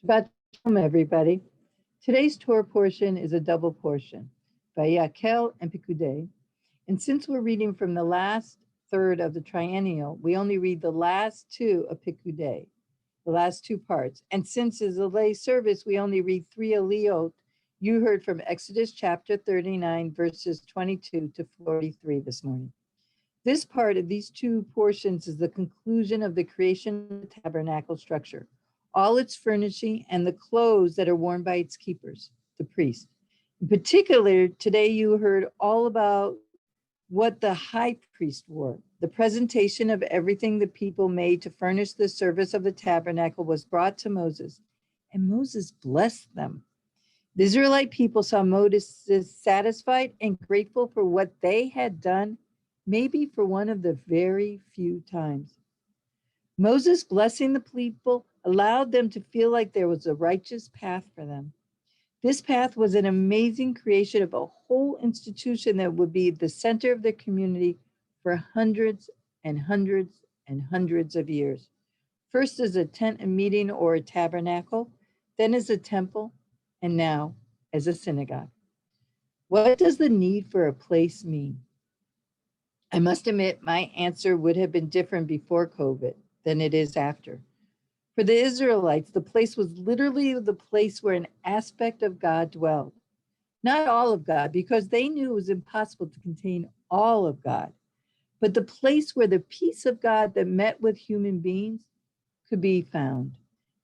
Shabbat Shalom, everybody. Today's Torah portion is a double portion, Vayak'heil and Pikudei. And since we're reading from the last third of the triennial, we only read the last two of Pikudei, the last two parts. And since it's a lay service, we only read three aliyot. You heard from Exodus chapter 39, verses 22 to 43 this morning. This part of these two portions is the conclusion of the creation of the tabernacle structure, all its furnishing and the clothes that are worn by its keepers, the priest. In particular, today you heard all about what the high priest wore. The presentation of everything the people made to furnish the service of the tabernacle was brought to Moses, and Moses blessed them. The Israelite people saw Moses satisfied and grateful for what they had done, maybe for one of the very few times. Moses blessing the people allowed them to feel like there was a righteous path for them. This path was an amazing creation of a whole institution that would be the center of their community for hundreds and hundreds and hundreds of years. First as a tent and meeting or a tabernacle, then as a temple, and now as a synagogue. What does the need for a place mean? I must admit my answer would have been different before COVID than it is after. For the Israelites, the place was literally the place where an aspect of God dwelled. Not all of God, because they knew it was impossible to contain all of God, but the place where the peace of God that met with human beings could be found.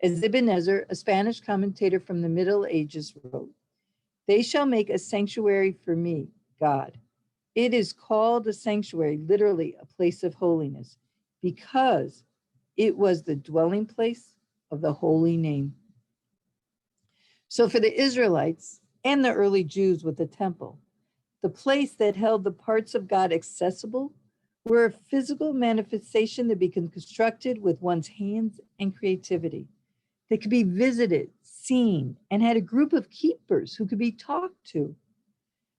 As Ibn Ezra, a Spanish commentator from the Middle Ages, wrote, "They shall make a sanctuary for me, God. It is called a sanctuary, literally a place of holiness, because it was the dwelling place of the holy name." So for the Israelites and the early Jews with the temple, the place that held the parts of God accessible were a physical manifestation that became constructed with one's hands and creativity. They could be visited, seen, and had a group of keepers who could be talked to.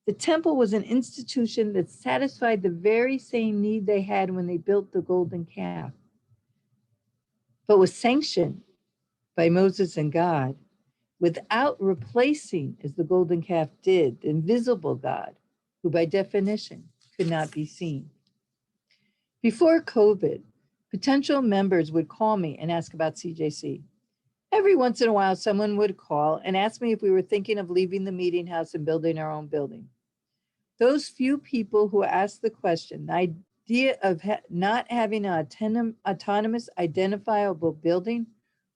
The temple was an institution that satisfied the very same need they had when they built the golden calf, but was sanctioned by Moses and God without replacing, as the golden calf did, the invisible God, who by definition could not be seen. Before COVID, potential members would call me and ask about CJC. Every once in a while, someone would call and ask me if we were thinking of leaving the meeting house and building our own building. Those few people who asked the question, the idea of not having an autonomous, identifiable building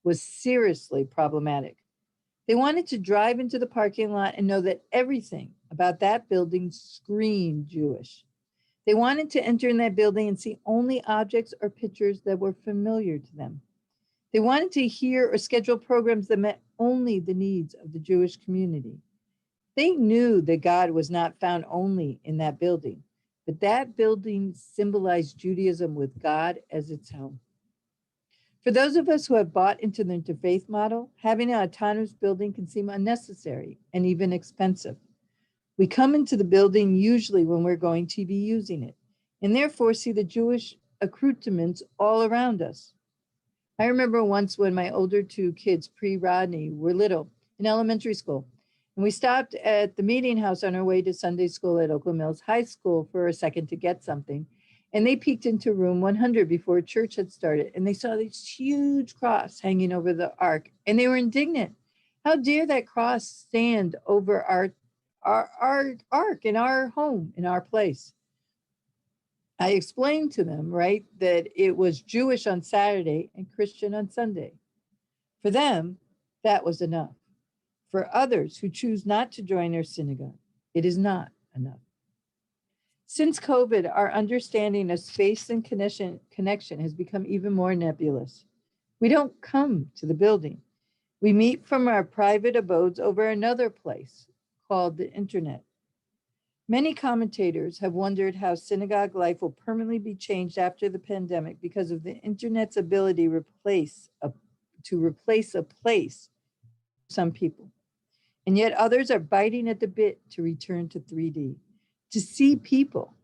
was seriously problematic. They wanted to drive into the parking lot and know that everything about that building screamed Jewish. They wanted to enter in that building and see only objects or pictures that were familiar to them. They wanted to hear or schedule programs that met only the needs of the Jewish community. They knew that God was not found only in that building, but that building symbolized Judaism with God as its home. For those of us who have bought into the interfaith model, having an autonomous building can seem unnecessary and even expensive. We come into the building usually when we're going to be using it, and therefore see the Jewish accoutrements all around us. I remember once when my older two kids, pre-Rodney, were little in elementary school, and we stopped at the meeting house on our way to Sunday school at Oakland Mills High School for a second to get something. And they peeked into room 100 before church had started, and they saw this huge cross hanging over the ark, and they were indignant. How dare that cross stand over our ark in our home, in our place? I explained to them, right, that it was Jewish on Saturday and Christian on Sunday. For them, that was enough. For others who choose not to join their synagogue, it is not enough. Since COVID, our understanding of space and connection has become even more nebulous. We don't come to the building. We meet from our private abodes over another place called the internet. Many commentators have wondered how synagogue life will permanently be changed after the pandemic because of the internet's ability to replace a place for some people. And yet others are biting at the bit to return to 3D, to see people,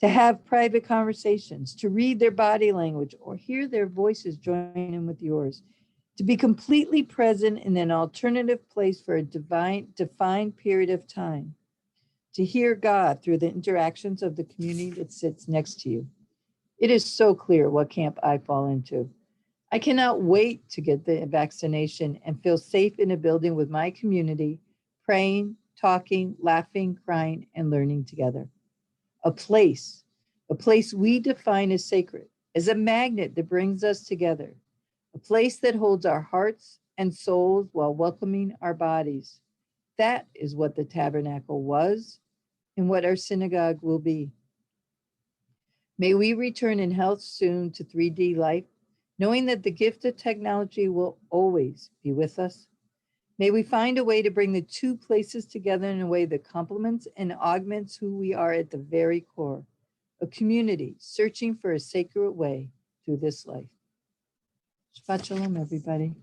to have private conversations, to read their body language or hear their voices join in with yours. to be completely present in an alternative place for a defined period of time, to hear God through the interactions of the community that sits next to you. It is so clear what camp I fall into. I cannot wait to get the vaccination and feel safe in a building with my community, praying, talking, laughing, crying, and learning together. A place we define as sacred, as a magnet that brings us together, a place that holds our hearts and souls while welcoming our bodies. That is what the tabernacle was and what our synagogue will be. May we return in health soon to 3D life, knowing that the gift of technology will always be with us. May we find a way to bring the two places together in a way that complements and augments who we are at the very core, a community searching for a sacred way through this life. Shabbat shalom, everybody.